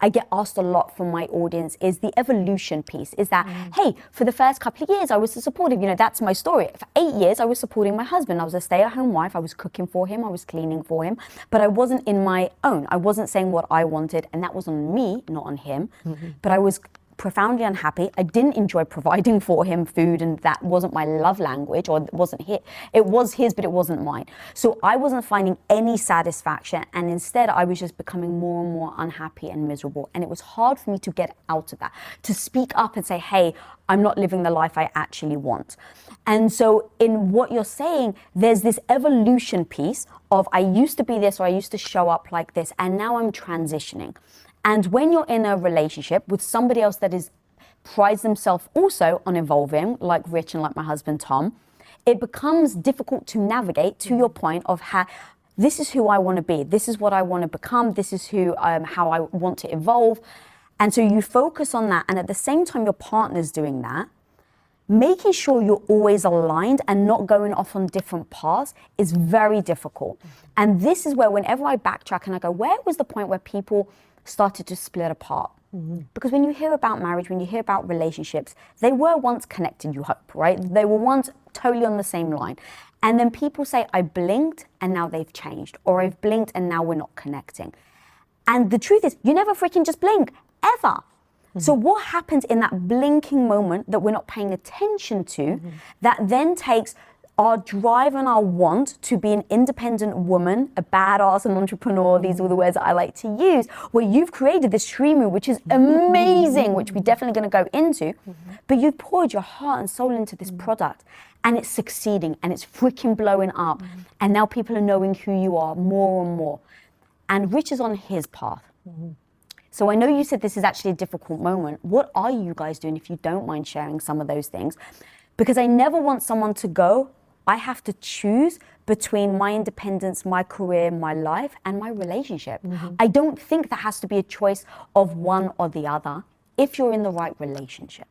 I get asked a lot from my audience is the evolution piece, is that, hey, for the first couple of years, I was supportive. You know, that's my story. For 8 years, I was supporting my husband. I was a stay-at-home wife. I was cooking for him. I was cleaning for him. But I wasn't in my own. I wasn't saying what I wanted. And that was on me, not on him. But I was profoundly unhappy. I didn't enjoy providing for him food, and that wasn't my love language, or it wasn't his. It was his, but it wasn't mine. So I wasn't finding any satisfaction, and instead I was just becoming more and more unhappy and miserable. And it was hard for me to get out of that, to speak up and say, hey, I'm not living the life I actually want. And so in what you're saying, there's this evolution piece of I used to be this, or I used to show up like this, and now I'm transitioning. And when you're in a relationship with somebody else that prides themselves also on evolving, like Rich and like my husband Tom, it becomes difficult to navigate, to your point of how this is who I want to be, this is what I want to become, this is who how I want to evolve. And so you focus on that, and at the same time your partner's doing that, making sure you're always aligned and not going off on different paths is very difficult. And this is where whenever I backtrack and I go, where was the point where people started to split apart? Because when you hear about marriage, when you hear about relationships, they were once connected, you hope, right? They were once totally on the same line. And then people say, I blinked and now they've changed, or I've blinked and now we're not connecting. And the truth is, you never freaking just blink, ever. So what happens in that blinking moment that we're not paying attention to, that then takes our drive and our want to be an independent woman, a badass, an entrepreneur, these are the words that I like to use, where you've created this Shrimu, which is amazing, which we're definitely going to go into, but you've poured your heart and soul into this product, and it's succeeding, and it's freaking blowing up, and now people are knowing who you are more and more. And Rich is on his path. So I know you said this is actually a difficult moment. What are you guys doing, if you don't mind sharing some of those things? Because I never want someone to go, I have to choose between my independence, my career, my life, and my relationship. I don't think there has to be a choice of one or the other if you're in the right relationship.